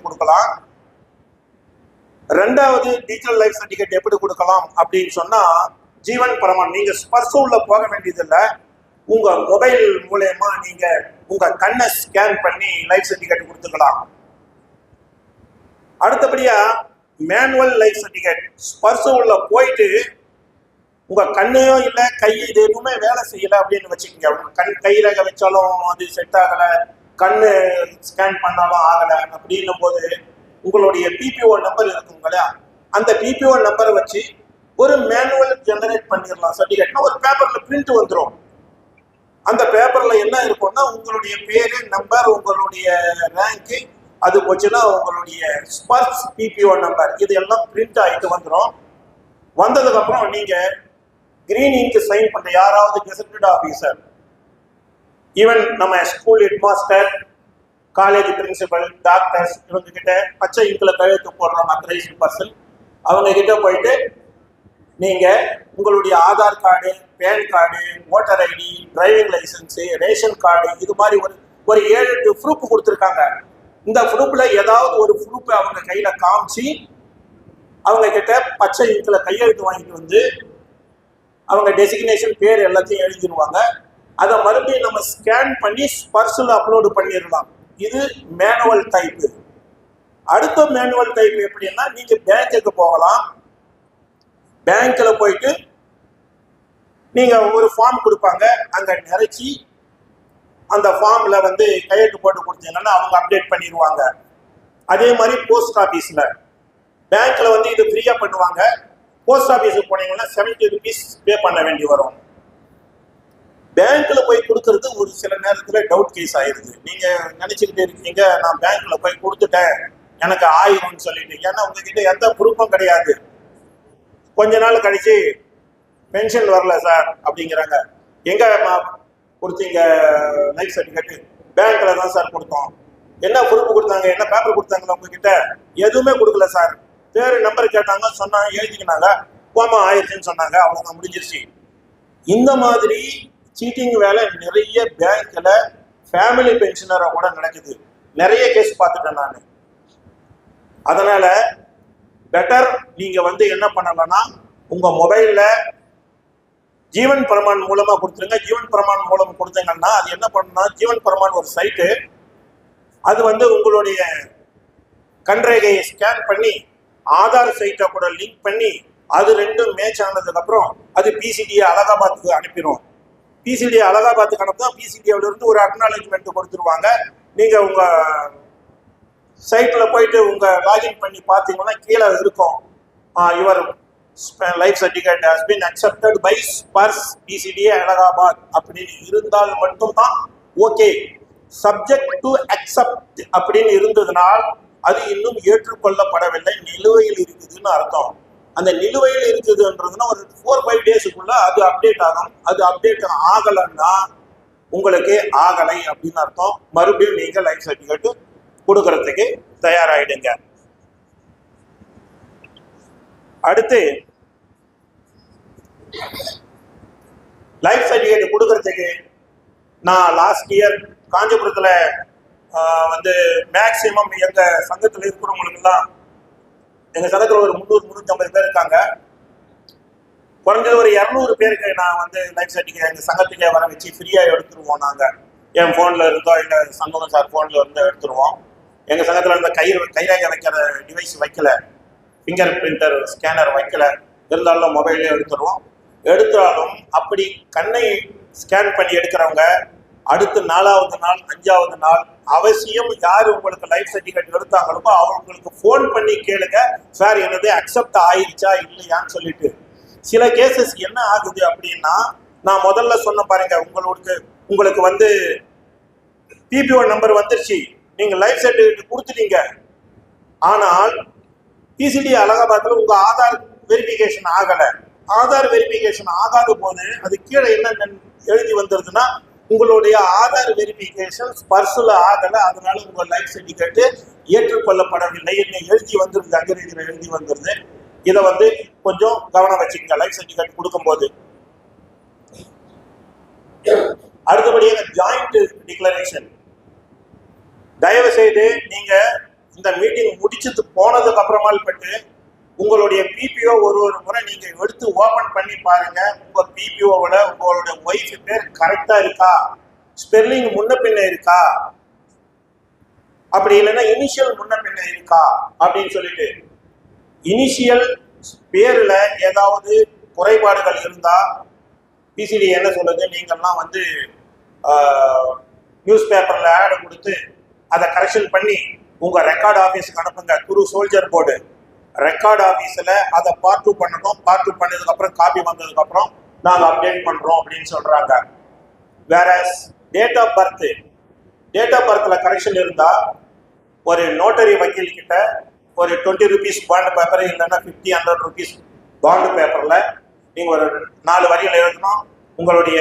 கொடுக்கலாம். ரெண்டாவது digital life certificate எப்படி கொடுக்கலாம் அப்படின்னு சொன்னா, ஜீவன் பிரமான் நீங்க ஸ்பர்ஸ் உள்ள போக வேண்டியதில்லை. உங்க மொபைல் மூலயமா நீங்க உங்க கண்ணை ஸ்கேன் பண்ணி லைஃப் சர்டிஃபிகேட் கொடுத்துக்கலாம். அடுத்தபடியா மேனுவல் லைஃப் சர்டிஃபிகேட் ஸ்பர்ஸ் உள்ள போயிட்டு உங்க கண்ணையோ இல்லை கை இது எதுவுமே வேலை செய்யலை அப்படின்னு வச்சுக்கோங்க. கண் கைரேகை வச்சாலும் அது செட் ஆகலை, கண்ணு ஸ்கேன் பண்ணாலும் ஆகலை அப்படின்னும் போது உங்களுடைய பிபிஓ நம்பர் இருக்குங்களா, அந்த பிபிஓ நம்பரை வச்சு ஒரு மேனுவல் ஜெனரேட் பண்ணிடலாம். சர்டிஃபிகேட்னா ஒரு பேப்பர்ல பிரிண்ட் வந்துடும். அந்த பேப்பர்ல என்ன இருக்கும்னா உங்களுடைய பேரு, நம்பர், உங்களுடைய ரேங்க்கு, அது போச்சுன்னா உங்களுடைய ஸ்பர்ஸ் பிபிஓ நம்பர், இது எல்லாம் பிரிண்ட் ஆகிட்டு வந்துடும். வந்ததுக்கு அப்புறம் நீங்க கிரீன் இங்க் சைன் பண்ற யாராவது கெசட்டட் ஆஃபீஸர், ஈவன் நம்ம school headmaster, college principal, doctors, இவங்க கிட்ட பச்சை இங்க்ல கையெழுத்து போடுறாங்க அத்தரைஸ்டு பர்சன், அவங்க கிட்ட போயிட்டு நீங்க உங்களுடைய Aadhaar card, pan card, voter ID, driving licence, ration card, இது மாதிரி ஒரு 7-8 ப்ரூஃப் கொடுத்துருக்காங்க. இந்த ப்ரூஃப்ல ஏதாவது ஒரு ப்ரூஃப் அவங்க கையில காமிச்சு அவங்க கிட்ட பச்சை இங்க்ல கையெழுத்து வாங்கிட்டு வந்து அவங்க டெசிக்னேஷன் பேர் எல்லாத்தையும் எழுதிடுவாங்க. அதை மறுபடியும் நம்ம ஸ்கேன் பண்ணி ஸ்பர்ஸில் அப்லோடு பண்ணிடலாம். இது மேனுவல் டைப்பு. அடுத்த மேனுவல் டைப் எப்படின்னா, நீங்க பேங்க்குக்கு போகலாம். பேங்க்ல போயிட்டு நீங்க ஒரு ஃபார்ம் கொடுப்பாங்க, அங்க நிறைச்சி அந்த ஃபார்ம்ல வந்து கையெழுத்து போட்டு கொடுத்தீங்கன்னா அவங்க அப்டேட் பண்ணிடுவாங்க. அதே மாதிரி போஸ்ட் ஆஃபீஸ்ல, பேங்க்ல வந்து இது ஃப்ரீயா பண்ணுவாங்க. போஸ்ட் ஆஃபீஸுக்கு போனீங்கன்னா 70 rupees பே பண்ண வேண்டி வரும். பேங்க்ல போய் கொடுக்கறது ஒரு சில நேரத்துல டவுட் கேஸ் ஆயிருது. நீங்க நினைச்சுக்கிட்டே இருக்கீங்க, நான் பேங்க்ல போய் கொடுத்துட்டேன் எனக்கு ஆயிரும்னு சொல்லிட்டு. ஏன்னா உங்ககிட்ட எந்த ப்ரூஃபும் கிடையாது. கொஞ்ச நாள் கழிச்சு பென்ஷன் வரல சார் அப்படிங்கிறாங்க. எங்க கொடுத்தீங்க லைஃப் சர்டிஃபிகேட்? பேங்க்ல தான் சார் கொடுத்தோம். என்ன ப்ரூஃப் கொடுத்தாங்க, என்ன பேப்பர் கொடுத்தாங்களா உங்ககிட்ட? எதுவுமே கொடுக்கல சார். பேரு நம்பர் கேட்டாங்க, சொன்னாங்க, எழுதிக்கினாங்க, கோமா ஆயிடுச்சுன்னு சொன்னாங்க, அவ்வளோதான் முடிஞ்சிருச்சு. இந்த மாதிரி சீட்டிங் வேலை நிறைய பேங்க்ல ஃபேமிலி பென்ஷனரை கூட நடக்குது. நிறைய கேஸ் பார்த்துட்டேன் நான். அதனால பெட்டர் நீங்க வந்து என்ன பண்ணலாம்னா, உங்க மொபைல்ல ஜீவன் பிரமான் மூலமா கொடுத்துருங்க. ஜீவன் பிரமான் மூலம் கொடுத்தீங்கன்னா அது என்ன பண்ணணும்னா, ஜீவன் பிரமான் ஒரு சைட்டு, அது வந்து உங்களுடைய கண்ரேகையை ஸ்கேன் பண்ணி ஆதார் சைட்டை கூட லிங்க் பண்ணி அது ரெண்டும் மேட்ச் ஆனதுக்கு அப்புறம் அது பிசிடியை அலகாபாத்துக்கு அனுப்பிடும். பிசிடி அலகாபாத்துக்கு அனுப்பா பிசிடியில இருந்து ஒரு அக்னாலஜ்மெண்ட் கொடுத்துருவாங்க. நீங்க உங்க சைட்ல போயிட்டு உங்க லாகின் பண்ணி பார்த்தீங்கன்னா கீழே இருக்கும், your life certificate has been accepted by SPARSH PCD Allahabad அப்படின்னு இருந்தால் மட்டும்தான் ஓகே. சப்ஜெக்ட் டு அக்செப்ட் அப்படின்னு இருந்ததுனால் அது இன்னும் ஏற்றுக்கொள்ளப்படவில்லை, நிலுவையில் இருக்குதுன்னு அர்த்தம். அந்த நிலுவையில் இருக்குதுன்றதுன்னா ஒரு 4-5 டேஸுக்குள்ள அது அப்டேட் ஆகும். அது அப்டேட் ஆகலைன்னா உங்களுக்கு ஆகலை அப்படின்னு அர்த்தம். மறுபடியும் நீங்க லைஃப் சர்டிஃபிகேட் கொடுக்கறதுக்கு தயாராயிடுங்க. அடுத்து லைஃப் சர்டிஃபிகேட் கொடுக்கறதுக்கு நான் லாஸ்ட் இயர் காஞ்சிபுரத்துல வந்து மேக்சிமம் எங்க சங்கத்தில் இருக்கிறவங்களுக்குலாம், எங்க சங்கத்தில் ஒரு 300-350 பேர் இருக்காங்க. குறைஞ்சது ஒரு 200 பேருக்கு நான் வந்து லைஃப் சர்டிஃபிகேட் எங்க சங்கத்துக்கே வர வச்சு ஃப்ரீயா எடுத்துருவோம். நாங்க என் போன்ல இருந்தோ எங்க சண்முகம் சார் போன்ல இருந்து எடுத்துருவோம். எங்க சங்கத்துல இருந்த கைரேகை வைக்கிற டிவைஸ் வைக்கல, ஃபிங்கர் பிரிண்டர் ஸ்கேனர் வைக்கல, இருந்தாலும் மொபைல்லே எடுத்துருவோம். எடுத்தாலும் அப்படி கண்ணை ஸ்கேன் பண்ணி எடுக்கிறவங்க அடுத்து 4வது நாள் 5வது நாள் அவசியம் யார் உங்களுக்கு லைஃப் சர்டிஃபிகேட் எடுத்தாங்களோ அவங்களுக்கு ஃபோன் பண்ணி கேளுங்க, சார் என்னது அக்செப்ட் ஆயிடுச்சா இல்லையான்னு சொல்லிட்டு. சில கேசஸ் என்ன ஆகுது அப்படின்னா, நான் முதல்ல சொன்ன பாருங்க, உங்களுக்கு வந்து பிபிஓ நம்பர் வந்துருச்சு, நீங்க லைஃப் சர்டிஃபிகேட் கொடுத்துட்டீங்க, ஆனால் பிசிடி அலகாபாத்தில் உங்க ஆதார் வெரிஃபிகேஷன் ஆகலை. ஆதார் வெரிஃபிகேஷன் ஆகாத போது அது கீழே என்ன எழுதி வந்துருதுன்னா, உங்களுடைய ஆதார் வெரிஃபிகேஷன் ஸ்பர்ஸ்ல ஆகலை, அதனால உங்க லைஃப் சர்டிஃபிகேட் ஏற்றுக்கொள்ளப்படவில்லை என்ன எழுதி வந்துருது, அங்கிருக்கிற எழுதி வந்துருது. இதை வந்து கொஞ்சம் கவனம் வச்சுக்கோங்க லைஃப் சர்டிஃபிகேட் கொடுக்கும்போது. அடுத்தபடியாக ஜாயிண்ட் டிக்ளரேஷன், தயவு செய்து நீங்க இந்த மீட்டிங் முடிச்சுட்டு போனதுக்கு அப்புறமால் பட்டு உங்களுடைய பிபிஓ ஒரு முறை நீங்க எடுத்து ஓபன் பண்ணி பாருங்க. உங்க பிபிஓவில் உங்களுடைய ஒய்ஃப் பேர் கரெக்டா இருக்கா, ஸ்பெல்லிங் முன்ன பின்ன இருக்கா, அப்படி இல்லைன்னா இனிஷியல் முன்ன பின்ன இருக்கா அப்படின்னு சொல்லிட்டு. இனிஷியல் பேர்ல ஏதாவது குறைபாடுகள் இருந்தா பிசிடி என்ன சொல்லுது, நீங்கள்லாம் வந்து நியூஸ் பேப்பர்ல ஆட் கொடுத்து அதை கரெக்ஷன் பண்ணி உங்க ரெக்கார்ட் ஆஃபீஸுக்கு அனுப்புங்க. குரு சோல்ஜர் போர்டு ரெக்கார்ட் ஆஃபீஸில் அதை பார்ட் 2 பண்ணணும். பார்ட் 2 பண்ணதுக்கு அப்புறம் காப்பி வந்ததுக்கு அப்புறம் நாங்கள் அப்டேட் பண்றோம் அப்படின்னு சொல்றாங்க. வேற டேட் ஆஃப் பர்த்ல கரெக்ஷன் இருந்தா ஒரு நோட்டரி வக்கீல் கிட்ட ஒரு 20 rupees பாண்ட் பேப்பர் இல்லைன்னா 50-100 rupees பாண்ட் பேப்பர்ல நீங்க ஒரு 4 வரிகள் எழுதணும். உங்களுடைய